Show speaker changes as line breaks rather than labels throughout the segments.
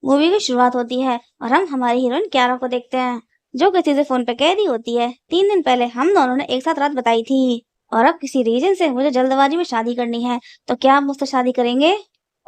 Movie की शुरुआत होती है और हम हमारी हीरोइन क्यारा को देखते हैं, जो किसी से फोन पे कह रही होती है 3 दिन पहले हम दोनों ने एक साथ रात बताई थी और अब किसी रीजन से मुझे जल्दबाजी में शादी करनी है, तो क्या आप मुझसे शादी करेंगे?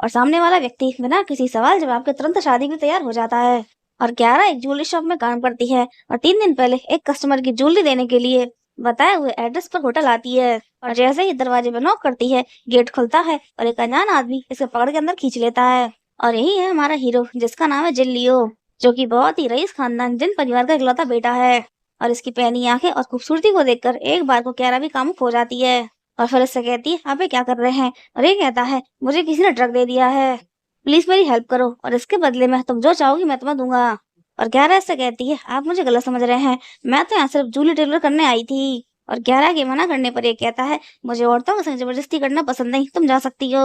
और सामने वाला व्यक्ति बिना किसी सवाल जवाब के तुरंत शादी के लिए तैयार हो जाता है। और क्यारा एक ज्वेलरी शॉप में काम करती है और 3 दिन पहले एक कस्टमर की ज्वेलरी देने के लिए बताए हुए एड्रेस पर होटल आती है। और जैसे ही दरवाजे पर नॉक करती है, गेट खुलता है और एक अनजान आदमी इसे पकड़ के अंदर खींच लेता है। और यही है हमारा हीरो, जिसका नाम है जिन लियो, जो कि बहुत ही रईस खानदान जिन परिवार का इकलौता बेटा है। और इसकी पैनी आंखें और खूबसूरती को देखकर एक बार को क्यारा भी कामुक हो जाती है और फिर इससे कहती है, आप ये क्या कर रहे हैं? और ये कहता है, मुझे किसी ने ड्रग दे दिया है, प्लीज मेरी हेल्प करो और इसके बदले में तुम जो चाहोगी मैं तुम्हें दूंगा। और क्यारा इससे कहती है, आप मुझे गलत समझ रहे हैं, मैं तो यहाँ सिर्फ जूली टेलर करने आई थी। और क्यारा के मना करने पर ये कहता है, मुझे औरतों के संग जबरदस्ती करना पसंद नहीं, तुम जा सकती हो।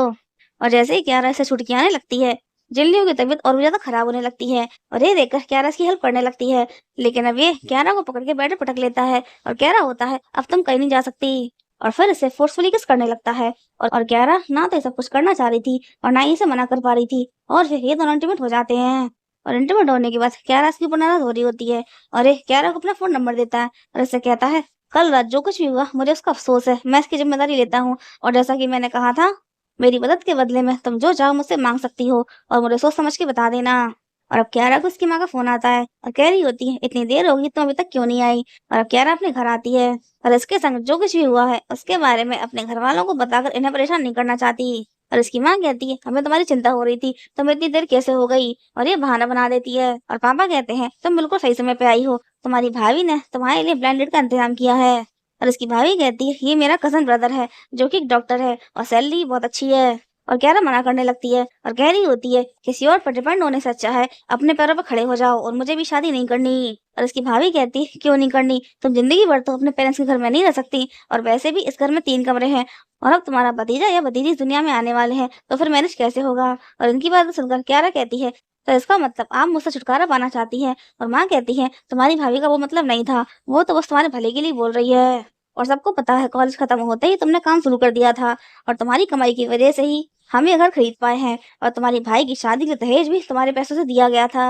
और जैसे ही क्यारा इसे छुटकी आने लगती है, जिल्लियों की तबीयत और भी ज्यादा खराब होने लगती है और ये देखकर क्यारा इसकी हेल्प करने लगती है। लेकिन अब ये क्यारा को पकड़ के बेड पर पटक लेता है और क्यारा होता है, अब तुम कहीं नहीं जा सकती। और फिर इसे फोर्सफुली किस करने लगता है और क्यारा ना तो ये सब कुछ करना चाह रही थी और ना ही इसे मना कर पा रही थी। और फिर ये दोनों इंटीमेट हो जाते हैं और इंटीमेट होने के बाद क्यारा इसकी ऊपर नाराज हो रही होती है और ये क्यारा को अपना फोन नंबर देता है और इससे कहता है, कल रात जो कुछ भी हुआ मुझे उसका अफसोस है, मैं इसकी जिम्मेदारी लेता हूँ। और जैसा कि मैंने कहा था, मेरी मदद के बदले में तुम जो चाहो मुझसे मांग सकती हो और मुझे सोच समझ के बता देना। और अब क्यारा को उसकी माँ का फोन आता है और कह रही होती है, इतनी देर होगी तुम अभी तक क्यों नहीं आई? और अब क्यारा अपने घर आती है और इसके संग जो कुछ भी हुआ है उसके बारे में अपने घर वालों को बताकर इन्हें परेशान नहीं करना चाहती। और इसकी माँ कहती है, हमें तुम्हारी चिंता हो रही थी, तुम इतनी देर कैसे हो गई? और ये बहाना बना देती है। और पापा कहते हैं, तुम बिल्कुल सही समय पे आई हो, तुम्हारी भाभी ने तुम्हारे लिए ब्लेंडेड का इंतजाम किया है। और इसकी भाभी कहती है, ये मेरा कजन ब्रदर है जो कि एक डॉक्टर है और सैलरी बहुत अच्छी है। और क्यारा मना करने लगती है और कह रही होती है, किसी और पर डिपेंड होने से अच्छा है अपने पैरों पर खड़े हो जाओ और मुझे भी शादी नहीं करनी। और इसकी भाभी कहती है, क्यों नहीं करनी? तुम जिंदगी भर तो अपने पेरेंट्स के घर में नहीं रह सकती और वैसे भी इस घर में 3 कमरे हैं और अब तुम्हारा भतीजा या भतीजी इस दुनिया में आने वाले हैं, तो फिर मैनेज कैसे होगा? और इनकी बात सुनकर क्यारा कहती है, तो इसका मतलब आप मुझसे छुटकारा पाना चाहती हैं? और माँ कहती है, तुम्हारी भाभी का वो मतलब नहीं था, वो तो बस तुम्हारे भले के लिए बोल रही है। और सबको पता है कॉलेज खत्म होते ही तुमने काम शुरू कर दिया था और तुम्हारी कमाई की वजह से ही हम ये घर खरीद पाए हैं और तुम्हारी भाई की शादी के दहेज भी तुम्हारे पैसों से दिया गया था।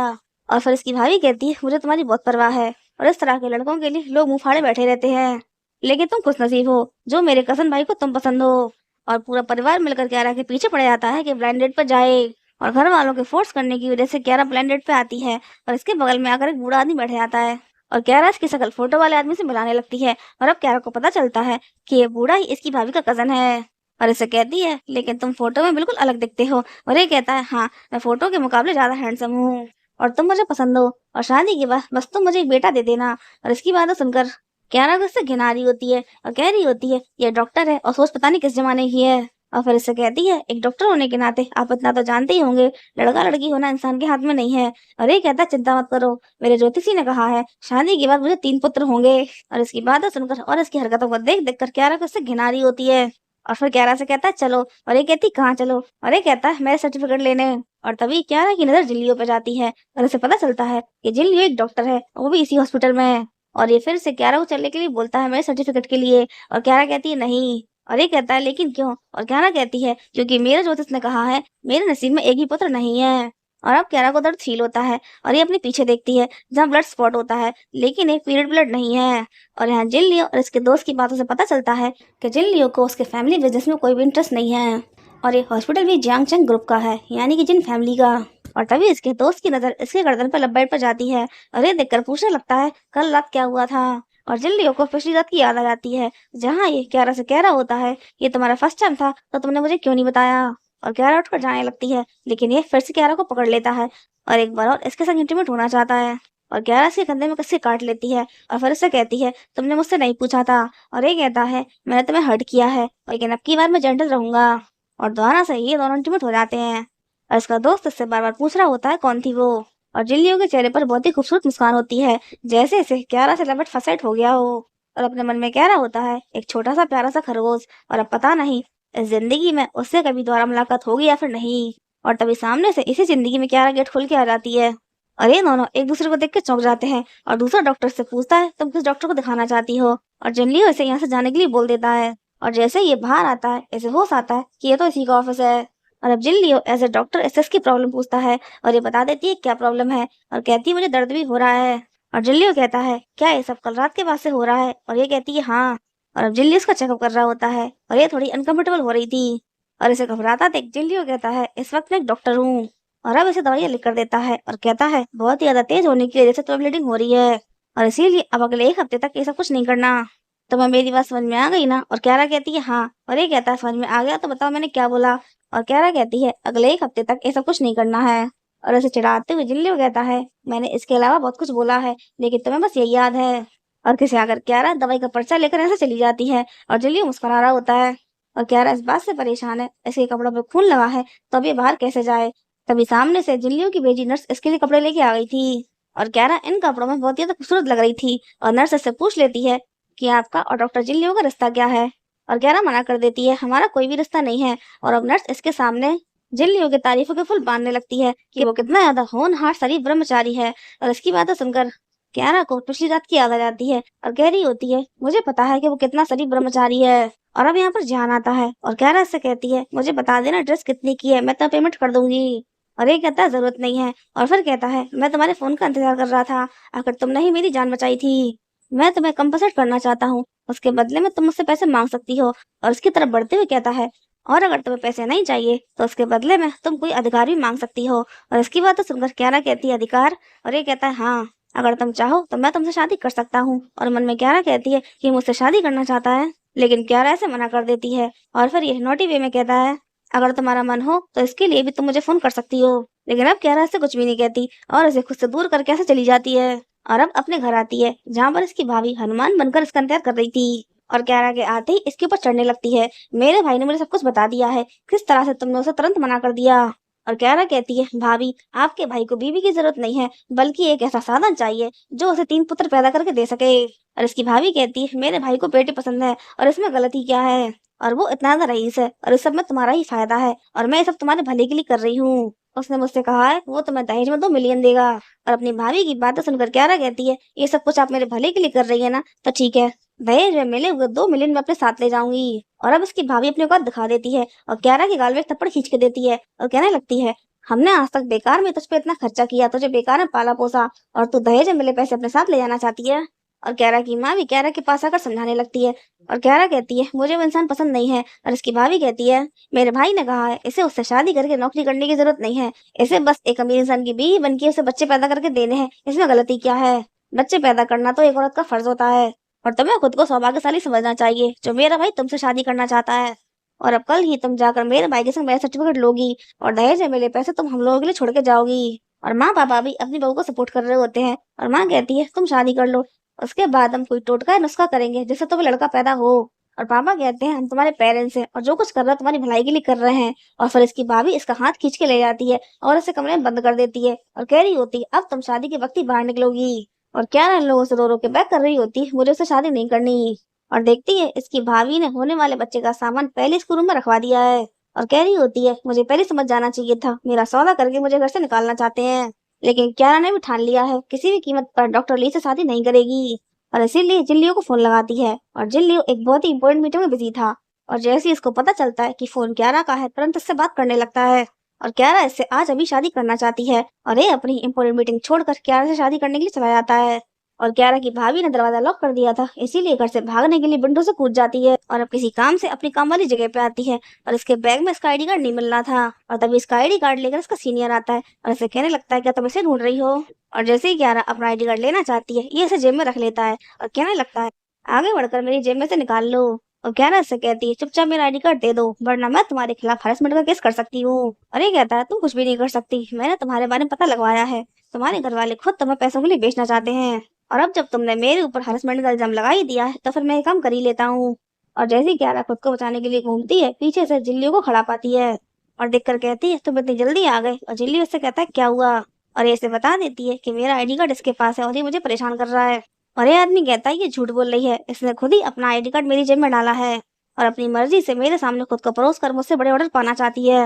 और फिर इसकी भाभी कहती है, मुझे तुम्हारी बहुत परवाह है और इस तरह के लड़कों के लिए लोग मुंह फाड़े बैठे रहते हैं, लेकिन तुम खुशनसीब हो जो मेरे कजन भाई को तुम पसंद हो। और पूरा परिवार मिलकर क्यारा के पीछे पड़ जाता है कि ब्लाइंडेड पर जाए और घर वालों के फोर्स करने की वजह से क्यारा ब्लाइंडेड पे आती है और इसके बगल में आकर एक बूढ़ा आदमी बैठ जाता है और क्यारा इसकी शक्ल फोटो वाले आदमी से मिलाने लगती है। और अब क्यारा को पता चलता है कि ये बूढ़ा ही इसकी भाभी का कजन है और इसे कहती है, लेकिन तुम फोटो में बिल्कुल अलग दिखते हो। और ये कहता है, हाँ मैं फोटो के मुकाबले ज्यादा हैंडसम हूँ और तुम मुझे पसंद हो और शादी के बाद बस तुम मुझे एक बेटा दे देना। और इसकी बातें सुनकर क्यारा को इससे घिना रही होती है और कह रही होती है, ये डॉक्टर है और सोच पता नहीं किस जमाने की है। और फिर इससे कहती है, एक डॉक्टर होने के नाते आप इतना तो जानते ही होंगे, लड़का लड़की होना इंसान के हाथ में नहीं है। और ये कहता है, चिंता मत करो, मेरे ज्योतिषी ने कहा है शादी के बाद मुझे 3 पुत्र होंगे। और इसकी बातें सुनकर और इसकी हरकतों को देख देख कर क्यारा को इससे घिना रही होती है। और फिर क्यारा से कहता है, चलो। और ये कहती, कहाँ चलो? और ये कहता है, मेरे सर्टिफिकेट लेने। और तभी क्यारा की नजर जिल्लियो पे जाती है और इसे पता चलता है कि जिल्लियो एक डॉक्टर है, वो भी इसी हॉस्पिटल में है। और ये फिर से क्यारा को चलने के लिए बोलता है, मेरे सर्टिफिकेट के लिए। और क्यारा कहती है, नहीं। और ये कहता है, लेकिन क्यों? और क्यारा कहती है, क्योंकि मेरे ज्योतिष ने कहा है मेरे नसीब में एक ही पुत्र नहीं है। और अब क्यारा को दर्द फील होता है और ये अपने पीछे देखती है जहाँ ब्लड स्पॉट होता है, लेकिन एक पीरियड ब्लड नहीं है। और यहाँ जिन लियो और इसके दोस्त की बातों से पता चलता है कि जिन लियो को उसके फैमिली बिजनेस में कोई भी इंटरेस्ट नहीं है और ये हॉस्पिटल भी जियांगचंग ग्रुप का है, यानी कि जिन फैमिली का। और तभी इसके दोस्त की नजर इसके गर्दन पर बेड पर जाती है और ये देखकर पूछने लगता है, कल रात क्या हुआ था? और जिन लियो को पिछली रात की याद आ जाती है जहाँ ये क्यारा से कह रहा होता है, ये तुम्हारा फर्स्ट टाइम था तो तुमने मुझे क्यों नहीं बताया? और क्यारा उठकर जाने लगती है, लेकिन ये फिर से क्यारा को पकड़ लेता है और एक बार और इसके साथ इंटीमेट होना चाहता है। और क्यारा इसके कंधे में कस्से काट लेती है और फिर इससे कहती है, तुमने मुझसे नहीं पूछा था। और ये कहता है, मैंने तुम्हें हर्ट किया है लेकिन अब की बार मैं जेंटल रहूंगा। और दोबारा से ये दोनों इंटीमेट हो जाते हैं और इसका दोस्त इससे बार बार पूछ रहा होता है, कौन थी वो? और जिल्लियों के चेहरे पर बहुत ही खूबसूरत मुस्कान होती है, जैसे इसे क्यारा से लपट फसेट हो गया हो। और अपने मन में कह रहा होता है, एक छोटा सा प्यारा सा खरगोश, और अब पता नहीं इस जिंदगी में उससे कभी दोबारा मुलाकात होगी या फिर नहीं। और तभी सामने से इसी जिंदगी में क्यारा गेट खुल के आ जाती है और ये दोनों एक दूसरे को देख के चौंक जाते हैं। और दूसरा डॉक्टर से पूछता है, तुम किस डॉक्टर को दिखाना चाहती हो? और जिनलियो इसे यहाँ से जाने के लिए बोल देता है। और जैसे ये बाहर आता है, इसे होश आता है कि ये तो इसी का ऑफिस है। और अब जिल्लियो एज ए डॉक्टर एसएस की प्रॉब्लम पूछता है और ये बता देती है क्या प्रॉब्लम है और कहती है मुझे दर्द भी हो रहा है। और जिल्लियो कहता है क्या ये सब कल रात के बाद से हो रहा है और ये कहती है हाँ। और अब जिल्ली उसका चेकअप कर रहा होता है और ये थोड़ी अनकंफर्टेबल हो रही थी और इसे घबराता देख जिल्लियो कहता है इस वक्त मैं एक डॉक्टर हूँ और अब इसे दवाइयाँ लिख कर देता है और कहता है बहुत ही ज्यादा तेज होने की वजह से तो ब्लीडिंग हो रही है और इसीलिए अब अगले एक हफ्ते तक ये सब कुछ नहीं करना। तो मैं मेरी बात समझ में आ गई ना और क्यारा कहती है हाँ और ये कहता है समझ में आ गया तो बताओ मैंने क्या बोला। और क्यारा कहती है अगले एक हफ्ते तक ऐसा कुछ नहीं करना है। और उसे चिढ़ाते हुए जिल्लियो कहता है मैंने इसके अलावा बहुत कुछ बोला है लेकिन तुम्हें बस यही याद है। और किसी आकर क्यारा दवाई का पर्चा लेकर ऐसे चली जाती है और जिल्लियो मुस्कुरा रहा होता है और क्यारा इस बात से परेशान है इसके कपड़ों पे खून लगा है तो अब ये बाहर कैसे जाए। तभी सामने से जिल्लियो की भेजी नर्स इसके लिए कपड़े लेके आ गई थी और क्यारा इन कपड़ों में बहुत ही ज्यादा खूबसूरत लग रही थी और नर्स इससे पूछ लेती है कि आपका और डॉक्टर जिल्लियो का रिश्ता क्या है। और क्यारा मना कर देती है हमारा कोई भी रिश्ता नहीं है। और अब नर्स इसके सामने जिल्लियो की तारीफों के फूल बांधने लगती है कि वो कितना ज्यादा होनहार शरीफ ब्रह्मचारी है। और इसकी बातें सुनकर क्यारा को पिछली रात की याद आ जाती है और कह रही होती है मुझे पता है कि वो कितना शरीफ ब्रह्मचारी है। और अब यहाँ पर ध्यान आता है और क्यारा इससे कहती है मुझे बता देना ड्रेस कितनी की है मैं तो पेमेंट कर दूंगी। और ये कहता है जरूरत नहीं है और फिर कहता है मैं तुम्हारे फोन का इंतजार कर रहा था आखिर तुमने ही मेरी जान बचाई थी। मैं तुम्हें कंपनसेट करना चाहता हूँ उसके बदले में तुम मुझसे पैसे मांग सकती हो। और उसकी तरफ बढ़ते हुए कहता है और अगर तुम्हें पैसे नहीं चाहिए तो उसके बदले में तुम कोई अधिकार भी मांग सकती हो। और इसकी बात तो सुनकर क्यारा कहती है अधिकार। और ये कहता है हाँ अगर तुम चाहो तो मैं तुमसे शादी कर सकता हूँ। और मन में क्यारा कहती है कि मुझसे शादी करना चाहता है लेकिन क्यारा ऐसे मना कर देती है। और फिर ये नोटी वे में कहता है अगर तुम्हारा मन हो तो इसके लिए भी तुम मुझे फोन कर सकती हो। लेकिन अब क्यारा इससे कुछ भी नहीं कहती और इसे खुद से दूर करके ऐसे चली जाती है। और अब अपने घर आती है जहाँ पर इसकी भाभी हनुमान बनकर इसका इंतजार कर रही थी। और क्यारा के आते ही इसके ऊपर चढ़ने लगती है मेरे भाई ने मुझे सब कुछ बता दिया है किस तरह से तुमने उसे तुरंत मना कर दिया। और क्यारा कहती है भाभी आपके भाई को बीवी की जरूरत नहीं है बल्कि एक ऐसा साधन चाहिए जो उसे 3 पुत्र पैदा करके दे सके। और इसकी भाभी कहती है मेरे भाई को बेटी पसंद है और इसमें गलती क्या है और वो इतना ज्यादा रईस है और इस सब में तुम्हारा ही फायदा है और मैं ये सब तुम्हारे भले के लिए कर रही हूँ। उसने मुझसे कहा है वो तुम्हें दहेज में 2 मिलियन देगा। और अपनी भाभी की बातें सुनकर क्यारा कहती है ये सब कुछ आप मेरे भले के लिए कर रही है ना तो ठीक है दहेज में मिले हुए 2 मिलियन में अपने साथ ले जाऊंगी। और अब इसकी भाभी अपने औकात दिखा देती है और क्यारा के गाल में एक थप्पड़ खींच के देती है और कहने लगती है हमने आज तक बेकार में तुझ पे इतना खर्चा किया तुझे बेकार में पाला पोसा और तू दहेज में मिले पैसे अपने साथ ले जाना चाहती है। और क्यारा की माँ भी क्यारा के पास आकर समझाने लगती है और क्यारा कहती है मुझे वो इंसान पसंद नहीं है। और इसकी भाभी कहती है मेरे भाई ने कहा है इसे उससे शादी करके नौकरी करने की जरूरत नहीं है इसे बस एक अमीर इंसान की बीवी बनके उसे बच्चे पैदा करके देने हैं इसमें गलती क्या है। बच्चे पैदा करना तो एक औरत का फर्ज होता है और तुम्हें खुद को सौभाग्यशाली समझना चाहिए जो मेरा भाई तुमसे शादी करना चाहता है। और अब कल ही तुम जाकर मेरे भाई के संग मैरिज सर्टिफिकेट लोगी और दहेज में मिले पैसे तुम हम लोगों के लिए छोड़ के जाओगी। और माँ पापा भी अपनी बहू को सपोर्ट कर रहे होते हैं और माँ कहती है तुम शादी कर लो उसके बाद हम कोई टोटका या नुस्खा करेंगे जिससे तुम्हें लड़का पैदा हो। और पापा कहते हैं हम तुम्हारे पेरेंट्स हैं और जो कुछ कर रहे हैं तुम्हारी भलाई के लिए कर रहे हैं। और फिर इसकी भाभी इसका हाथ खींच के ले जाती है और इसे कमरे में बंद कर देती है और कह रही होती है अब तुम शादी के वक्त ही बाहर निकलोगी। और क्या इन लोगों से रो रो के बैक कर रही होती मुझे उससे शादी नहीं करनी। और देखती है इसकी भाभी ने होने वाले बच्चे का सामान पहले इसके रूम में रखवा दिया है और कह रही होती है मुझे पहले समझ जाना चाहिए था मेरा सौदा करके मुझे घर से निकालना चाहते हैं। लेकिन क्यारा ने भी ठान लिया है किसी भी कीमत पर डॉक्टर ली से शादी नहीं करेगी। और इसीलिए जिल्लियो को फोन लगाती है और जिल्लियो एक बहुत ही इंपॉर्टेंट मीटिंग में बिजी था। और जैसे ही इसको पता चलता है कि फोन क्यारा का है तुरंत इससे बात करने लगता है और क्यारा इससे आज अभी शादी करना चाहती है। और ये अपनी इंपॉर्टेंट मीटिंग छोड़कर क्यारा से शादी करने के लिए चला जाता है। और क्यारा की भाभी ने दरवाजा लॉक कर दिया था इसीलिए घर से भागने के लिए विंडो से कूद जाती है और अब किसी काम से अपनी काम वाली जगह पे आती है। और इसके बैग में इसका आईडी कार्ड नहीं मिल रहा था और तभी इसका आईडी कार्ड लेकर इसका सीनियर आता है और इसे कहने लगता है क्या तुम इसे ढूंढ रही हो। और जैसे ही क्यारा अपना आईडी कार्ड लेना चाहती है ये इसे जेब में रख लेता है और कहने लगता है आगे बढ़कर मेरी जेब में से निकाल लो। और क्यारा इससे कहती है चुपचाप मेरा आईडी कार्ड दे दो वरना मैं तुम्हारे खिलाफ हरासमेंट का केस कर सकती हूँ। और ये कहता है तुम कुछ भी नहीं कर सकती मैंने तुम्हारे बारे में पता लगवाया है तुम्हारे घर वाले खुद तुम्हें पैसों के लिए बेचना चाहते हैं और अब जब तुमने मेरे ऊपर हरासमेंट का इल्जाम लगा ही दिया है तो फिर मैं ये काम कर ही लेता हूँ। और जैसे ही क्यारा खुद को बचाने के लिए घूमती है पीछे से जिल्लियो को खड़ा पाती है और देखकर कहती है तुम इतनी जल्दी आ गए। और जिल्लियो उससे कहता है क्या हुआ और ये इसे बता देती है कि मेरा आईडी कार्ड इसके पास है और ये मुझे परेशान कर रहा है। और ये आदमी कहता है ये झूठ बोल रही है इसने खुद ही अपना आईडी कार्ड मेरी जेब में डाला है और अपनी मर्जी से मेरे सामने खुद को परोस कर मुझसे बड़े ऑर्डर पाना चाहती है।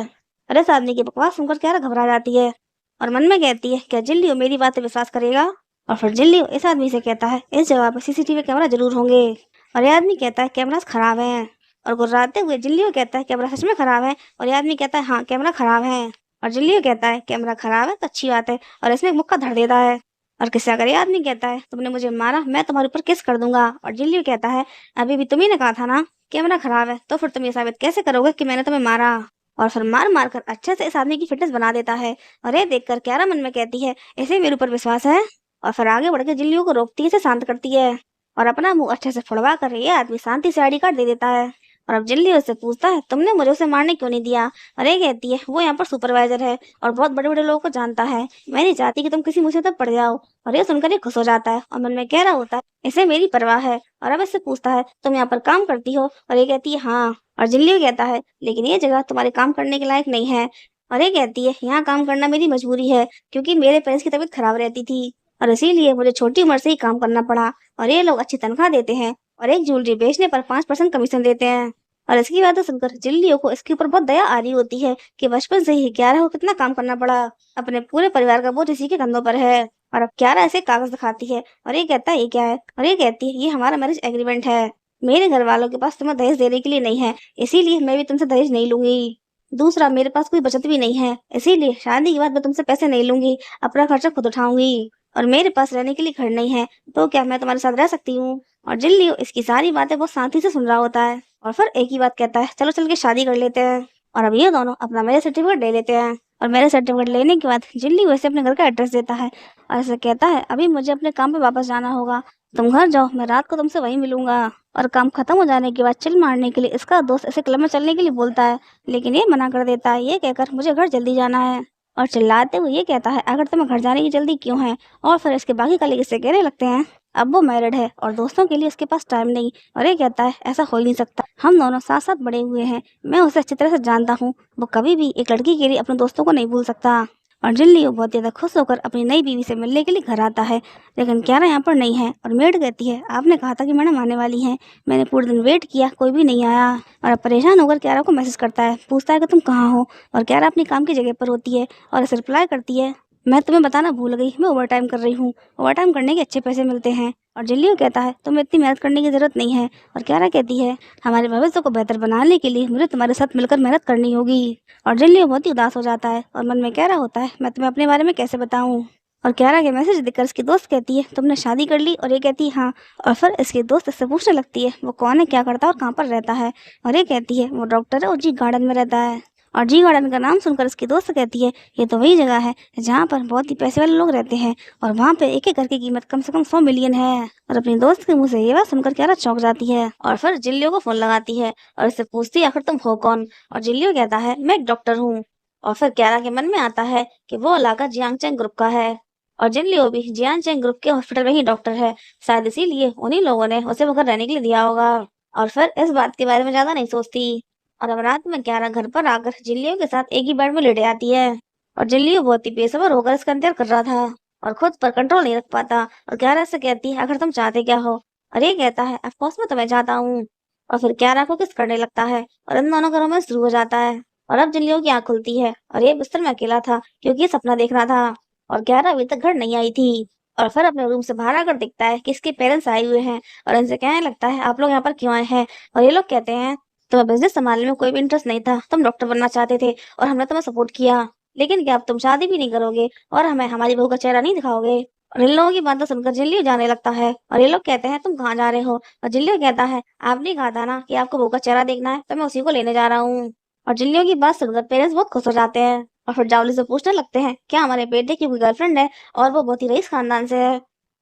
और इस आदमी की बकवास सुनकर क्यारा घबरा जाती है और मन में कहती है क्या जिल्लियो मेरी बात पे विश्वास करेगा। और फिर जिल्लियो इस आदमी से कहता है इस जगह पर सीसीटीवी कैमरा जरूर होंगे। और ये आदमी कहता है कैमरास खराब हैं। और गुर्राते हुए जिल्लियो कहता है कैमरा सच में खराब है। और ये आदमी कहता है हाँ कैमरा खराब है। और जिल्लियो कहता है कैमरा खराब है तो अच्छी बात है, और इसमें एक मुक्का धर देता है। और किस्सा करे आदमी कहता है तुमने मुझे मारा, मैं तुम्हारे ऊपर केस कर दूंगा। और जिल्लियो कहता है अभी भी तुम्ही ने कहा था ना कैमरा खराब है, तो फिर तुम ये साबित कैसे करोगे कि मैंने तुम्हें मारा। और फिर मार मार कर अच्छे से इस आदमी की फिटनेस बना देता है। और ये देखकर क्यारा मन में कहती है इसे मेरे ऊपर विश्वास है। और फिर आगे बढ़ के जिल्लियो को रोकती है, इसे शांत करती है और अपना मुंह अच्छे से फुड़वा कर ये आदमी शांति से आईडी कार्ड दे देता है। और अब जिल्लियो उससे पूछता है तुमने मुझे उसे मारने क्यों नहीं दिया। और ये कहती है वो यहाँ पर सुपरवाइजर है और बहुत बड़े बड़े लोगों को जानता है, मैं नहीं चाहती कि तुम किसी मुसीबत पड़ जाओ। और ये सुनकर ये खुश हो जाता है और मन में कह रहा होता है इसे मेरी परवाह है। और अब इससे पूछता है तुम यहाँ पर काम करती हो। और ये कहती है हाँ। और जिल्लियो कहता है लेकिन ये जगह तुम्हारे काम करने के लायक नहीं है। और ये कहती है यहाँ काम करना मेरी मजबूरी है, क्योंकि मेरे पेरेंट्स की तबीयत खराब रहती थी और इसीलिए मुझे छोटी उम्र से ही काम करना पड़ा। और ये लोग अच्छी तनख्वाह देते हैं और एक ज्वेलरी बेचने पर 5% कमीशन देते हैं। और इसकी बातें सुनकर जिल्लियो को इसके ऊपर बहुत दया आ रही होती है कि बचपन से ही क्यारा को कितना काम करना पड़ा, अपने पूरे परिवार का बोझ इसी के कंधों पर है। और अब क्यारा ऐसे कागज दिखाती है और ये कहता है ये क्या है। और ये कहती है ये हमारा मैरिज एग्रीमेंट है, मेरे घर वालों के पास तुम्हें दहेज देने के लिए नहीं है, इसीलिए मैं भी तुमसे दहेज नहीं लूंगी। दूसरा मेरे पास कोई बचत भी नहीं है, इसीलिए शादी के बाद मैं तुमसे पैसे नहीं लूंगी, अपना खर्चा खुद उठाऊंगी। और मेरे पास रहने के लिए घर नहीं है, तो क्या मैं तुम्हारे साथ रह सकती हूँ। और जिल्लियो इसकी सारी बातें बहुत शांति से सुन रहा होता है और फिर एक ही बात कहता है चलो चल के शादी कर लेते हैं। और अब ये दोनों अपना मैरिज सर्टिफिकेट ले लेते हैं। और मैरिज सर्टिफिकेट लेने के बाद जिल्लियो वैसे अपने घर का एड्रेस देता है और ऐसे कहता है अभी मुझे अपने काम पे वापस जाना होगा, तुम घर जाओ, मैं रात को तुमसे वहीं मिलूंगा। और काम खत्म हो जाने के बाद चिल मारने के लिए इसका दोस्त इसे क्लब में चलने के लिए बोलता है, लेकिन ये मना कर देता है, ये कहकर मुझे घर जल्दी जाना है। और चिल्लाते हुए ये कहता है अगर तुम्हें घर जाने की जल्दी क्यों है। और फिर इसके बाकी कलीग इससे कहने लगते हैं अब वो मैरिड है और दोस्तों के लिए उसके पास टाइम नहीं। और ये कहता है ऐसा हो ही नहीं सकता, हम दोनों साथ साथ बड़े हुए हैं, मैं उसे अच्छी तरह से जानता हूँ, वो कभी भी एक लड़की के लिए अपने दोस्तों को नहीं भूल सकता। और जिल्लियो बहुत ज्यादा खुश होकर अपनी नई बीवी से मिलने के लिए घर आता है, लेकिन क्यारा यहाँ पर नहीं है। और मेड कहती है आपने कहा था कि मैडम आने वाली हैं, मैंने पूरे दिन वेट किया कोई भी नहीं आया। और अब परेशान होकर क्यारा को मैसेज करता है, पूछता है कि तुम कहाँ हो। और क्यारा अपनी काम की जगह पर होती है और इसे रिप्लाई करती है मैं तुम्हें बताना भूल गई, मैं ओवर टाइम कर रही हूँ, ओवर टाइम करने के अच्छे पैसे मिलते हैं। और जिल्लियो कहता है तुम्हें इतनी मेहनत करने की जरूरत नहीं है। और क्यारा कहती है हमारे भविष्य को बेहतर बनाने के लिए मुझे तुम्हारे साथ मिलकर मेहनत करनी होगी। और जिल्लियो बहुत ही उदास हो जाता है और मन में कह रहा होता है मैं तुम्हें अपने बारे में कैसे बताऊं। और क्यारा के मैसेज देखकर इसकी दोस्त कहती है तुमने शादी कर ली। और ये कहती है हाँ। और फिर इसकी दोस्त इससे पूछने लगती है वो कौन है, क्या करता है और कहाँ पर रहता है। और ये कहती है वो डॉक्टर है और जी गार्डन में रहता है। और जी गार्डन का नाम सुनकर इसकी दोस्त कहती है ये तो वही जगह है जहाँ पर बहुत ही पैसे वाले लोग रहते हैं और वहाँ पे एक एक घर की कीमत कम से कम 100 मिलियन है। और अपनी दोस्त के मुंह से ये बात सुनकर क्यारा चौंक जाती है और फिर जिल्लियो को फोन लगाती है और इससे पूछती है आखिर तुम हो कौन। और जिल्लियो कहता है मैं एक डॉक्टर हूँ। और फिर क्यारा के मन में आता है कि वो इलाका जियांगचैंग ग्रुप का है और जिनलियो भी जियांगचैंग ग्रुप के हॉस्पिटल में ही डॉक्टर है, शायद इसीलिए उन्हीं लोगों ने उसे वो घर रहने के लिए दिया होगा। और फिर इस बात के बारे में ज्यादा नहीं सोचती। और अब रात में क्यारा घर पर आकर जिल्लियो के साथ एक ही बेड में लेटे आती है और जिल्लियो बहुत ही बेसब्र होकर इसका इंतजार कर रहा था और खुद पर कंट्रोल नहीं रख पाता। और क्यारा से कहती है आखिर तुम चाहते क्या हो। और ये कहता है ऑफ कोर्स मैं तुम्हें चाहता हूँ। और फिर क्यारा को किस करने लगता है और इन दोनों घरों में शुरू हो जाता है। और अब जिल्लियो की आंख खुलती है और ये बिस्तर में अकेला था क्योंकि ये सपना देख रहा था और क्यारा अभी तक घर नहीं आई थी। और फिर अपने रूम से बाहर आकर दिखता है कि इसके पेरेंट्स आए हुए हैं और इनसे कहने लगता है आप लोग यहाँ पर क्यों आए हैं। और ये लोग कहते हैं तुम्हें बिजनेस संभालने में कोई भी इंटरेस्ट नहीं था, तुम डॉक्टर बनना चाहते थे और हमने तुम्हें सपोर्ट किया, लेकिन क्या अब तुम शादी भी नहीं करोगे और हमें हमारी बहू का चेहरा नहीं दिखाओगे। और इन लोगों की बातें सुनकर जिल्लियो जाने लगता है और ये लोग कहते हैं तुम कहाँ जा रहे हो। और जिल्लियो कहता है आपने कहा था ना कि आपको बहू का चेहरा देखना है, तो मैं उसी को लेने जा रहा हूँ। और जिल्लियो की बात सुनकर पेरेंट्स बहुत खुश हो जाते हैं और फिर जावली से पूछने लगते हैं क्या हमारे बेटे की कोई गर्लफ्रेंड है और वो बहुत ही रईस खानदान से है।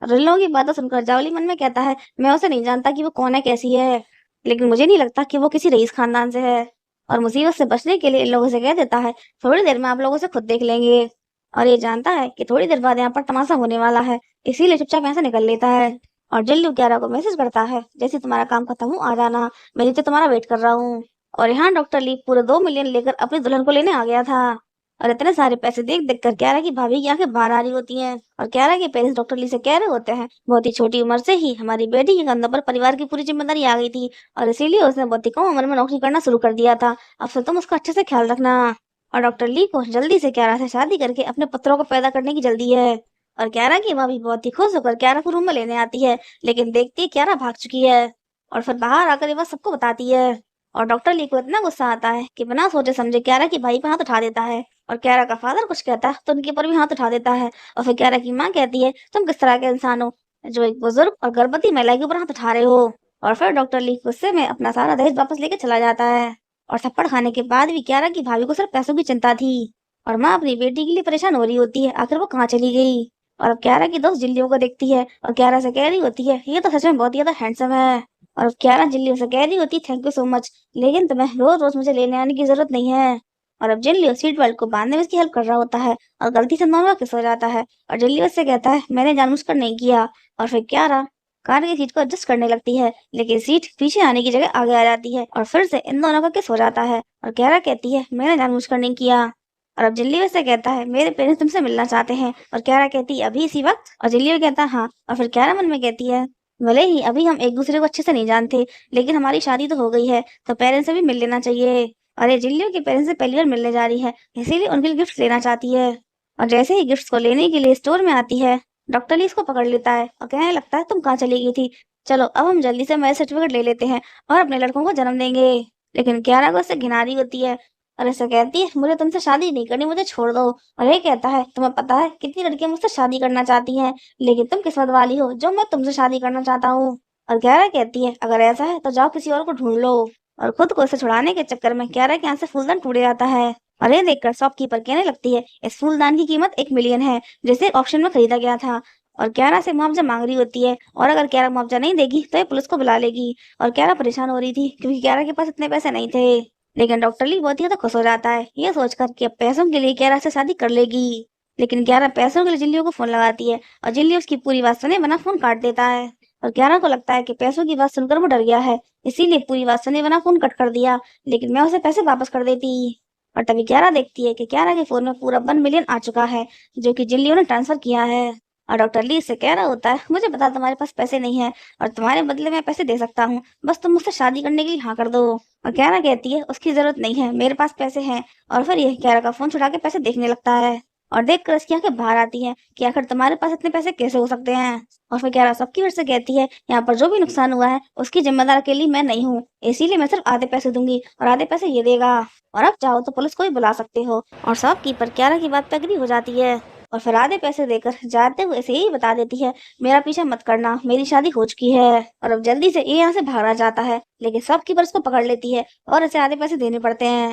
और इन लोगों की बातें सुनकर जावली मन में कहता है मैं उसे नहीं जानता कि वो कौन है, कैसी है, लेकिन मुझे नहीं लगता कि वो किसी रईस खानदान से है। और मुसीबत से बचने के लिए इन लोगों से कह देता है थोड़ी देर में आप लोगों से खुद देख लेंगे। और ये जानता है कि थोड़ी देर बाद यहाँ पर तमाशा होने वाला है, इसीलिए चुपचाप यहाँ से निकल लेता है। और जिल्लू क्यारा को मैसेज करता है जैसे तुम्हारा काम खत्म हो आ जाना, मैं नीचे तुम्हारा वेट कर रहा हूँ। और यहाँ डॉक्टर ली पूरे 2 मिलियन लेकर अपनी दुल्हन को लेने आ गया था। और इतने सारे पैसे देख देख कर क्यारा की भाभी की आंखें बाहर आ रही होती हैं और क्यारा के पेरेंट्स डॉक्टर ली से कह रहे होते हैं बहुत ही छोटी उम्र से ही हमारी बेटी के कंधों पर परिवार की पूरी जिम्मेदारी आ गई थी और इसीलिए उसने बहुत ही कम उम्र में नौकरी करना शुरू कर दिया था, अब से तुम उसका अच्छे से ख्याल रखना। और डॉक्टर ली को जल्दी से क्यारा से शादी करके अपने पुत्रों को पैदा करने की जल्दी है। और क्यारा की भाभी बहुत ही खुश होकर क्यारा को रूम में लेने आती है, लेकिन देखती है क्यारा भाग चुकी है। और फिर बाहर आकर ये बात सबको बताती है और डॉक्टर ली को इतना गुस्सा आता है कि बिना सोचे समझे क्यारा की भाई पे हाथ उठा देता है। और क्यारा का फादर कुछ कहता है तो उनके ऊपर भी हाथ उठा देता है। और फिर क्यारा की माँ कहती है, तुम किस तरह के इंसान हो जो एक बुजुर्ग और गर्भवती महिला के ऊपर हाथ उठा रहे हो। और फिर डॉक्टर ली गुस्से में अपना सारा दहेज वापस लेके चला जाता है। और थप्पड़ खाने के बाद भी क्यारा की भाभी को सिर्फ पैसों की चिंता थी। और माँ अपनी बेटी के लिए परेशान हो रही होती है, आखिर वो कहाँ चली गई। और अब क्यारा की दोस्त जिल्लियों को देखती है और क्यारा से कह रही होती है, ये तो सच में बहुत ज्यादा हैंडसम है। और अब क्यारा जिल्लियों से कह रही होती है, थैंक यू सो मच, लेकिन तुम्हें रोज रोज मुझे लेने आने की जरूरत नहीं है। और अब जिल्लियो सीट बेल्ट को बांधने में उसकी हेल्प कर रहा होता है और गलती से दोनों का किस हो जाता है। और जिल्लियो उससे कहता है, मैंने जानबूझकर नहीं किया। और फिर क्यारा कार की सीट को एडजस्ट करने लगती है, लेकिन सीट पीछे आने की जगह आगे आ जाती है और फिर से इन दोनों का किस हो जाता है। और क्यारा कहती है, मैंने जानबूझकर नहीं किया। और अब जिल्लियो से कहता है, मेरे पेरेंट्स तुमसे मिलना चाहते हैं। और क्यारा कहती है, अभी इसी वक्त। और जिल्लियो कहता है, हाँ। और फिर क्यारा मन में कहती है, भले ही अभी हम एक दूसरे को अच्छे से नहीं जानते, लेकिन हमारी शादी तो हो गई है, तो पेरेंट्स से भी मिल लेना चाहिए। और ये जिल्लियो के पेरेंट्स से पहली बार मिलने जा रही है, इसीलिए उनके लिए गिफ्ट लेना चाहती है। और जैसे ही गिफ्ट्स को लेने के लिए स्टोर में आती है, डॉक्टर ली इसको पकड़ लेता है और कहने लगता है, तुम कहाँ चली गई थी, चलो अब हम जल्दी से मैरिज सर्टिफिकेट ले लेते हैं और अपने लड़कों को जन्म देंगे। लेकिन क्यारा को उससे घिना रही होती है और ऐसा कहती है, मुझे तुमसे शादी नहीं करनी, मुझे छोड़ दो। और ये कहता है, तुम्हें पता है कितनी लड़कियां मुझसे शादी करना चाहती हैं, लेकिन तुम किस्मत वाली हो जो मैं तुमसे शादी करना चाहता हूँ। और क्यारा कहती है, अगर ऐसा है तो जाओ किसी और को ढूंढ लो। और खुद को इसे छुड़ाने के चक्कर में क्यारा के यहाँ से फूलदान टूट जाता है। और ये देखकर शॉपकीपर कहने लगती है, इस फूलदान की कीमत 1 मिलियन है, जिसे ऑक्शन में खरीदा गया था। और क्यारा से मुआवजा मांग रही होती है और अगर क्यारा मुआवजा नहीं देगी तो ये पुलिस को बुला लेगी। और क्यारा परेशान हो रही थी क्योंकि क्यारा के पास इतने पैसे नहीं थे। लेकिन डॉक्टर ली बहुत ही ज्यादा खुश हो जाता है ये सोचकर कि अब पैसों के लिए क्यारा से शादी कर लेगी। लेकिन क्यारा पैसों के लिए जिल्लियो को फोन लगाती है और जिल्लियो उसकी पूरी बात सुने बिना फोन काट देता है। और क्यारा को लगता है कि पैसों की बात सुनकर वो डर गया है, इसीलिए पूरी बात सुने बिना फोन कट कर दिया, लेकिन मैं उसे पैसे वापस कर देती। और तभी क्यारा देखती है कि क्यारा के फोन में पूरा 1 मिलियन आ चुका है, जो कि जिल्लियो ने ट्रांसफर किया है। और डॉक्टर ली से कह रहा होता है, मुझे पता तुम्हारे पास पैसे नहीं है और तुम्हारे बदले में पैसे दे सकता हूँ, बस तुम मुझसे शादी करने के लिए हाँ कर दो। और क्यारा कहती है, उसकी जरूरत नहीं है, मेरे पास पैसे हैं। और फिर ये क्यारा का फोन छुड़ा के पैसे देखने लगता है और देखकर उसकी आंखें बाहर आती हैं कि आखिर तुम्हारे पास इतने पैसे कैसे हो सकते हैं। और फिर क्यारा सबकी ओर से कहती है, यहाँ पर जो भी नुकसान हुआ है उसकी जिम्मेदार अकेली मैं नहीं हूँ, इसीलिए मैं सिर्फ आधे पैसे दूंगी और आधे पैसे ये देगा। और अब चाहो तो पुलिस को भी बुला सकते हो। और शॉपकीपर क्यारा की बात पे एग्री हो जाती है और फिर आधे पैसे देकर जाते हुए ऐसे यही बता देती है, मेरा पीछा मत करना, मेरी शादी हो चुकी है। और अब जल्दी से ये यहाँ से भागना चाहता है, लेकिन शॉपकीपर उसको पकड़ लेती है और इसे आधे पैसे देने पड़ते हैं।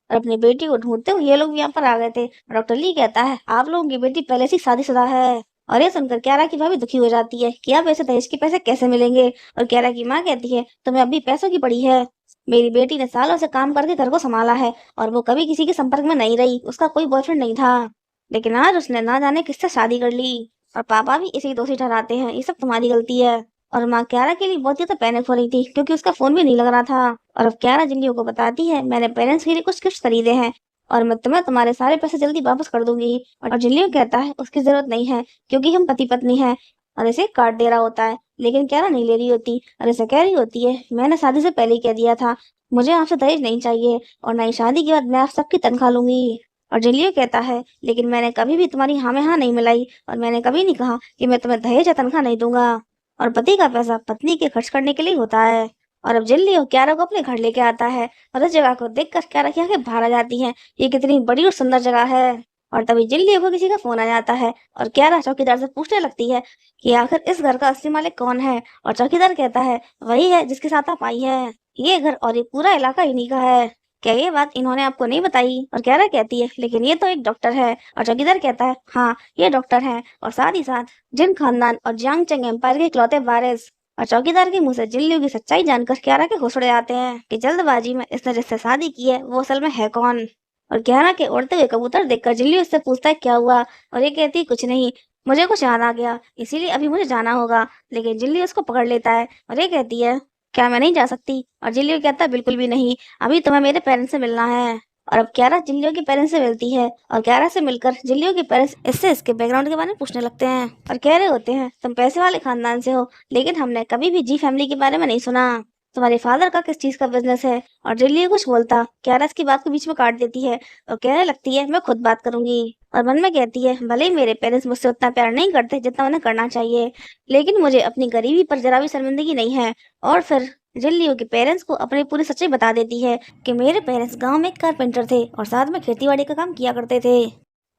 और अपनी बेटी को ढूंढते हुए ये लोग भी यहाँ पर आ गए थे। डॉक्टर ली कहता है, आप लोगों की बेटी पहले से ही शादीशुदा है। और ये सुनकर क्यारा की भाभी दुखी हो जाती है कि अब ऐसे दहेज के पैसे कैसे मिलेंगे। और क्यारा की माँ कहती है, तुम्हें अभी पैसों की पड़ी है, मेरी बेटी ने सालों से काम करके घर को संभाला है और वो कभी किसी के संपर्क में नहीं रही, उसका कोई बॉयफ्रेंड नहीं था, लेकिन आज उसने ना जाने किससे शादी कर ली। और पापा भी इसे दोषी ठहराते हैं, ये सब तुम्हारी गलती है। और माँ क्यारा के लिए बहुत ज्यादा पैनिक हो रही थी क्योंकि उसका फोन भी नहीं लग रहा था। और अब क्यारा जिल्लियो को बताती है, मैंने पेरेंट्स के लिए कुछ गिफ्ट खरीदे हैं और मैं तुम्हें तुम्हारे सारे पैसे जल्दी वापस कर दूंगी। और जिल्लियो कहता है, उसकी जरूरत नहीं है क्योंकि हम पति पत्नी हैं। और इसे कार्ड दे रहा होता है, लेकिन क्यारा नहीं ले रही होती और इसे कह रही होती है, मैंने शादी से पहले ही कह दिया था, मुझे आपसे दहेज नहीं चाहिए और न ही शादी के बाद मैं आप सबकी तनख्वाह लूंगी। और जिल्लियो कहता है, लेकिन मैंने कभी भी तुम्हारी हाँ में हाँ नहीं मिलाई और मैंने कभी नहीं कहा कि मैं तुम्हें दहेज या तनख्वाह नहीं दूंगा। और पति का पैसा पत्नी के खर्च करने के लिए होता है। और अब जिल्लियो क्यारा को अपने घर लेके आता है और इस जगह को देखकर क्यारा की आंखें बाहर आ जाती हैं, ये कितनी बड़ी और सुंदर जगह है। और तभी जिल्लियो को किसी का फोन आ जाता है और क्यारा चौकीदार से पूछने लगती है कि आखिर इस घर का असली मालिक कौन है। और चौकीदार कहता है, वही है जिसके साथ आप आई है, ये घर और ये पूरा इलाका इन्हीं का है, क्या ये बात इन्होंने आपको नहीं बताई। और क्यारा कहती है, लेकिन ये तो एक डॉक्टर है। और चौकीदार कहता है, हाँ ये डॉक्टर है और साथ ही साथ जिन खानदान और जियांगचेंग एम्पायर के इकलौते वारिस। और चौकीदार के मुंह से जिल्लियो की सच्चाई जानकर क्यारा के होश उड़ जाते हैं कि जल्दबाजी में इसने जिससे शादी की है वो असल में है कौन। और क्यारा के उड़ते हुए कबूतर देखकर जिल्लियो इससे पूछता है, क्या हुआ। और ये कहती, कुछ नहीं, मुझे कुछ याद आ गया, इसीलिए अभी मुझे जाना होगा। लेकिन जिल्लियो उसको पकड़ लेता है और ये कहती है, क्या मैं नहीं जा सकती। और जिल्लियो कहता है, बिल्कुल भी नहीं, अभी तुम्हें मेरे पेरेंट्स से मिलना है। और अब क्यारा जिल्लियो के पेरेंट्स से मिलती है और क्यारा से मिलकर जिल्लियो के पेरेंट्स इससे इसके बैकग्राउंड के बारे में पूछने लगते हैं और कह रहे होते हैं, तुम पैसे वाले खानदान से हो, लेकिन हमने कभी भी जी फैमिली के बारे में नहीं सुना, तुम्हारे फादर का किस चीज का बिजनेस है। और जिल्लियो कुछ बोलता, क्यारा इसकी बात को बीच में काट देती है और कहने लगती है, मैं खुद बात करूंगी। और मन में कहती है, भले ही मेरे पेरेंट्स मुझसे उतना प्यार नहीं करते जितना उन्हें करना चाहिए, लेकिन मुझे अपनी गरीबी पर जरा भी शर्मिंदगी नहीं है। और फिर जिल्लियो के पेरेंट्स को अपनी पूरी सच्चाई बता देती है कि मेरे पेरेंट्स गांव में कारपेंटर थे और साथ में खेतीबाड़ी का काम किया करते थे,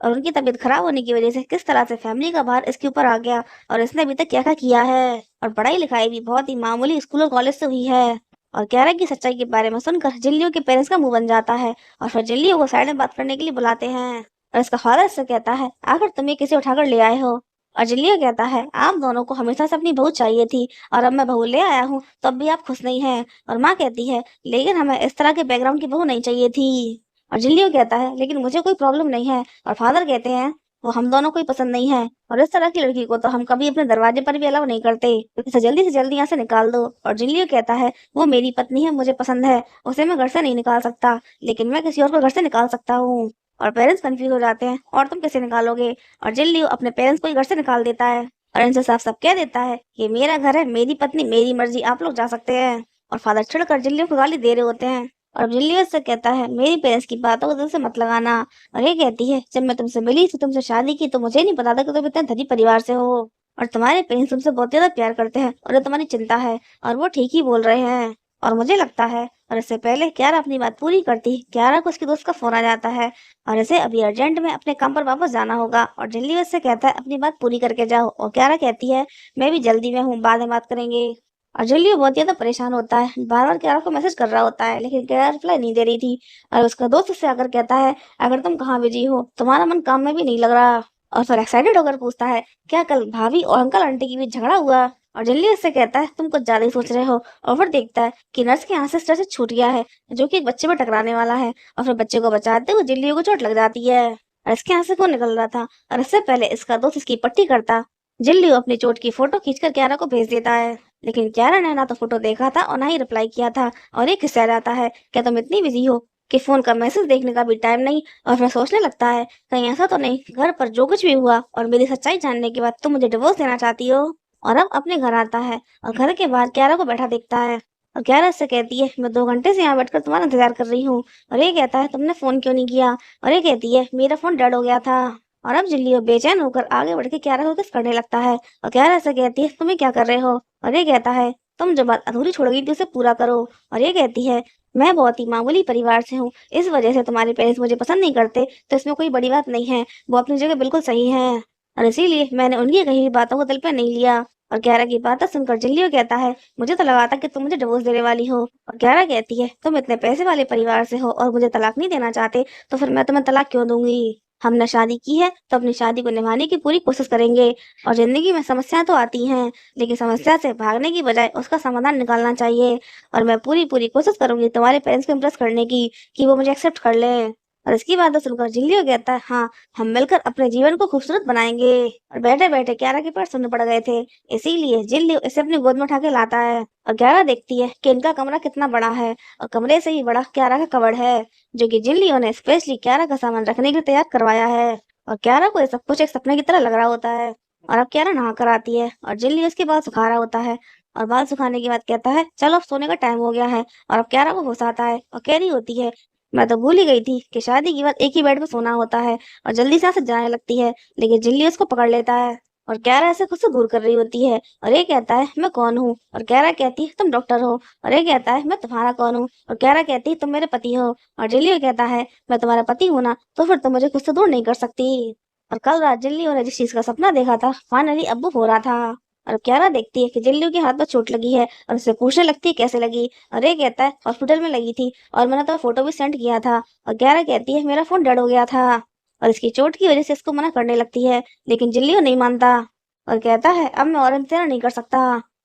और उनकी तबीयत खराब होने की वजह से किस तरह से फैमिली का भार इसके ऊपर आ गया और इसने अभी तक क्या क्या किया है। और पढ़ाई लिखाई भी बहुत ही मामूली स्कूल और कॉलेज से हुई है। और क्यारा की सच्चाई के बारे में सुनकर जिल्लियो के पेरेंट्स का मुंह बन जाता है और फिर जिल्लियो को साइड में बात करने के लिए बुलाते हैं। और इसका फादर इससे कहता है, आखिर तुम ये किसे उठाकर ले आए हो। और जिल्लियो कहता है, आप दोनों को हमेशा से अपनी बहू चाहिए थी और अब मैं बहू ले आया हूँ तो अब भी आप खुश नहीं हैं। और माँ कहती है, लेकिन हमें इस तरह के बैकग्राउंड की बहू नहीं चाहिए थी। और जिल्लियो कहता है, लेकिन मुझे कोई प्रॉब्लम नहीं है। और फादर कहते हैं, वो हम दोनों को ही पसंद नहीं है और इस तरह की लड़की को तो हम कभी अपने दरवाजे पर भी अलाउ नहीं करते, तो इसे जल्दी से जल्दी यहाँ से निकाल दो। और जिल्लियो कहता है, वो मेरी पत्नी है, मुझे पसंद है, उसे मैं घर से नहीं निकाल सकता, लेकिन मैं किसी और को घर से निकाल सकता हूँ। और पेरेंट्स कंफ्यूज हो जाते हैं, और तुम कैसे निकालोगे। और जिल्लियो अपने पेरेंट्स को ही घर से निकाल देता है और इनसे साफ साफ कह देता है, ये मेरा घर है, मेरी पत्नी, मेरी मर्जी, आप लोग जा सकते हैं। और फादर चिढ़कर जिल्लियो को गाली दे रहे होते हैं। और अब जिल्लियो से कहता है, मेरी पेरेंट्स की बातों को दिल से मत लगाना। और ये कहती है, जब मैं तुमसे मिली थी, तुमसे शादी की, तो मुझे नहीं पता था कि तुम इतने धनी परिवार से हो और तुम्हारे पेरेंट्स तुमसे बहुत ज्यादा प्यार करते हैं और ये तुम्हारी चिंता है, और वो ठीक ही बोल रहे हैं। और मुझे लगता है, और इससे पहले क्यारा अपनी बात पूरी करती, क्यारा को उसकी दोस्त का फोन आ जाता है और इसे अभी अर्जेंट में अपने काम पर वापस जाना होगा। और जिल्लियो से कहता है, अपनी बात पूरी करके जाओ। और क्यारा कहती है, मैं भी जल्दी में हूँ, बाद में बात करेंगे। और जिल्लियो बहुत ज्यादा परेशान होता है, बार बार क्यारा को मैसेज कर रहा होता है, लेकिन क्यारा रिप्लाई नहीं दे रही थी। और उसका दोस्त उससे आकर कहता है, अगर तुम कहाँ बिजी हो, तुम्हारा मन काम में भी नहीं लग रहा। और फिर एक्साइटेड होकर पूछता है, क्या कल भाभी और अंकल आंटी के बीच झगड़ा हुआ। और जिल्लियो उससे कहता है, तुम कुछ ज्यादा ही सोच रहे हो। और फिर देखता है कि नर्स के हाथ से स्ट्रेचर छूट गया है, जो कि एक बच्चे पर टकराने वाला है। और फिर बच्चे को बचाते हुए जिल्लियो को चोट लग जाती है और इसके हाथ से खून निकल रहा था। और इससे पहले इसका दोस्त इसकी पट्टी करता, जिल्लियो अपनी चोट की फोटो खींचकर क्यारा को भेज देता है, लेकिन क्यारा ने ना तो फोटो देखा था और ना ही रिप्लाई किया था। और ये खिस्सा जाता है, क्या तुम इतनी बिजी हो कि फोन का मैसेज देखने का भी टाइम नहीं। और फिर सोचने लगता है, कहीं ऐसा तो नहीं घर पर जो कुछ भी हुआ और मेरी सच्चाई जानने के बाद तुम मुझे डिवोर्स देना चाहती हो। और अब अपने घर आता है और घर के बाहर क्यारा को बैठा देखता है और क्यारा उससे कहती है, मैं 2 घंटे से यहाँ बैठकर तुम्हारा इंतजार कर रही हूँ। और ये कहता है, तुमने फोन क्यों नहीं किया। और ये कहती है, मेरा फोन डेड हो गया था। और अब जिल्लियो बेचैन होकर आगे बढ़ के क्यारा को किस करने लगता है और क्यारा से कहती है, तुम्हें क्या कर रहे हो। और ये कहता है, तुम जो बात अधूरी छोड़ गई थी उसे पूरा करो। और ये कहती है, मैं बहुत ही मामूली परिवार से हूँ, इस वजह से तुम्हारे पेरेंट्स मुझे पसंद नहीं करते, तो इसमें कोई बड़ी बात नहीं है, वो अपनी जगह बिल्कुल सही है और इसीलिए मैंने उनकी कही हुई बातों को दिल पे नहीं लिया। और क्यारा की बातें सुनकर जिल्लियो कहता है, मुझे तो लगा था कि तुम मुझे डिवोर्स देने वाली हो। और क्यारा कहती है, तुम इतने पैसे वाले परिवार से हो और मुझे तलाक नहीं देना चाहते, तो फिर मैं तुम्हें तलाक क्यों दूंगी। हमने शादी की है तो अपनी शादी को निभाने की पूरी कोशिश करेंगे। और जिंदगी में समस्याएं तो आती हैं, लेकिन समस्या से भागने की बजाय उसका समाधान निकालना चाहिए। और मैं पूरी पूरी कोशिश करूंगी तुम्हारे पेरेंट्स को इम्प्रेस करने की, कि वो मुझे एक्सेप्ट कर ले। और इसकी बात सुनकर जिल्लियो कहता है, हाँ, हम मिलकर अपने जीवन को खूबसूरत बनाएंगे। और बैठे बैठे क्यारा के पैर सुनने पड़ गए थे, इसीलिए जिल्लियो इसे अपनी गोद में उठा के लाता है। और क्यारा देखती है कि इनका कमरा कितना बड़ा है, और कमरे से ही बड़ा क्यारा का कबर्ड है, जो कि जिल्लियो ने स्पेशली क्यारा का सामान रखने के लिए तैयार करवाया है। और क्यारा को ये सब कुछ एक सपने की तरह लग रहा होता है। और अब क्यारा नहा कर आती है और जिल्लियो उसके बाल सुखा रहा होता है। और बाल सुखाने के बाद कहता है, चलो अब सोने का टाइम हो गया है। और अब क्यारा को होश आता है और कह रही होती है, मैं तो भूल ही गई थी कि शादी के बाद एक ही बेड में सोना होता है। और जल्दी से यहाँ से जाने लगती है, लेकिन जिल्ली उसको पकड़ लेता है और क्यारा ऐसे खुद से दूर कर रही होती है। और ये कहता है, मैं कौन हूँ। और क्यारा कहती है, तुम डॉक्टर हो। और ये कहता है, मैं तुम्हारा कौन हूँ। और क्यारा कहती है, तुम मेरे पति हो। और जिल्ली कहता है, मैं तुम्हारा पति हूँ ना, तो फिर तुम मुझे खुद से दूर नहीं कर सकती। और कल रात जिल्ली ने जिस चीज का सपना देखा था, फाइनली अब वो हो रहा था। और क्यारा देखती है कि जिल्लू के हाथ पर चोट लगी है और उससे पूछने लगती है कैसे लगी। और ये कहता है, हॉस्पिटल में लगी थी और मैंने तो फोटो भी सेंड किया था। और क्यारा कहती है, मेरा फोन डेड हो गया था। और इसकी चोट की वजह से इसको मना करने लगती है, लेकिन जिल्लियो नहीं मानता और कहता है, अब मैं और इंतजार नहीं कर सकता।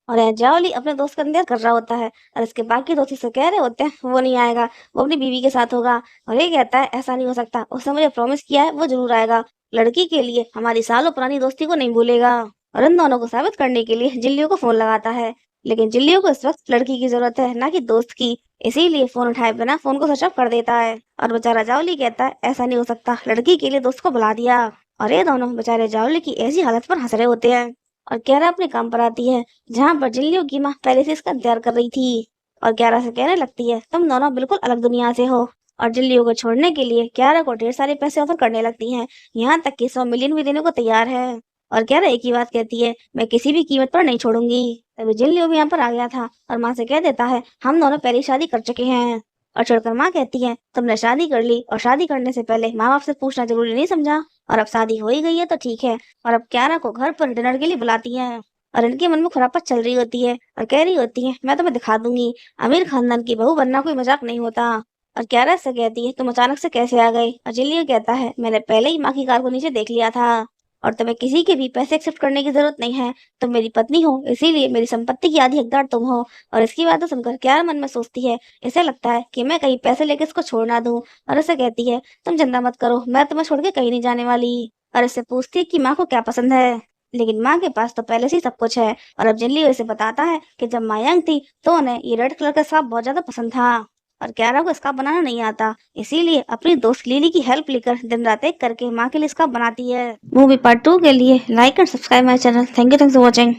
और यहाँ जाओली अपने दोस्त का इंतजार कर रहा होता है और इसके बाकी दोस्त से कह रहे होते हैं वो नहीं आएगा, वो अपनी बीवी के साथ होगा। और ये कहता है, ऐसा नहीं हो सकता, उसने मुझे प्रॉमिस किया है वो जरूर आएगा, लड़की के लिए हमारी सालों पुरानी दोस्ती को नहीं भूलेगा। और इन दोनों को साबित करने के लिए जिल्लियो को फोन लगाता है, लेकिन जिल्लियो को इस वक्त लड़की की जरूरत है, ना कि दोस्त की, इसीलिए फोन उठाए बिना फोन को स्विच ऑफ कर देता है। और बेचारा जावली कहता है, ऐसा नहीं हो सकता, लड़की के लिए दोस्त को बुला दिया। और ये दोनों बेचारे जावली की ऐसी हालत पर हंस रहे होते हैं। और क्यारा अपने काम पर आती है, जहाँ पर जिल्लियो की माँ पहले से इसका इंतजार कर रही थी। और क्यारा से कहने लगती है, तुम दोनों बिल्कुल अलग दुनिया से हो। और जिल्लियो को छोड़ने के लिए क्यारा को ढेर सारे पैसे ऑफर करने लगती हैं, यहाँ तक कि 100 मिलियन भी देने को तैयार है। और क्यारा एक ही बात कहती है, मैं किसी भी कीमत पर नहीं छोड़ूंगी। तभी जिल्लियो भी यहाँ पर आ गया था और माँ से कह देता है हम दोनों पहले ही शादी कर चुके हैं। और छोड़कर माँ कहती है तुमने शादी कर ली और शादी करने से पहले माँ बाप से पूछना जरूरी नहीं समझा, और अब शादी हो ही गई है तो ठीक है। और अब क्यारा को घर पर डिनर के लिए बुलाती है और इनके मन में खुरापत चल रही होती है और कह रही होती है मैं तुम्हें दिखा दूंगी, अमीर खानदान की बहू बनना कोई मजाक नहीं होता। और क्यारा से कहती है तुम अचानक से कैसे आ गए, और जिलियो कहता है मैंने पहले ही माँ की कार को नीचे देख लिया था और तुम्हें किसी के भी पैसे एक्सेप्ट करने की जरूरत नहीं है, तुम मेरी पत्नी हो इसीलिए मेरी संपत्ति की आधी हकदार तुम हो। और इसकी बातें सुनकर क्यारा मन में सोचती है इसे लगता है कि मैं कहीं पैसे लेके इसको छोड़ ना दूं, और इसे कहती है तुम चिंता मत करो मैं तुम्हें छोड़ के कहीं नहीं जाने वाली। और इससे पूछती है कि माँ को क्या पसंद है, लेकिन माँ के पास तो पहले से ही सब कुछ है। और अब जिनलियो इसे बताता है कि जब माँ यंग थी तो उन्हें ये रेड कलर का स्कार्फ बहुत ज्यादा पसंद था और क्यारा को स्कार्फ बनाना नहीं आता, इसीलिए अपनी दोस्त लिली की हेल्प लेकर दिन रात एक करके माँ के लिए स्कार्फ बनाती है। मूवी पार्ट 2 के लिए like and subscribe my channel. Thank you for watching.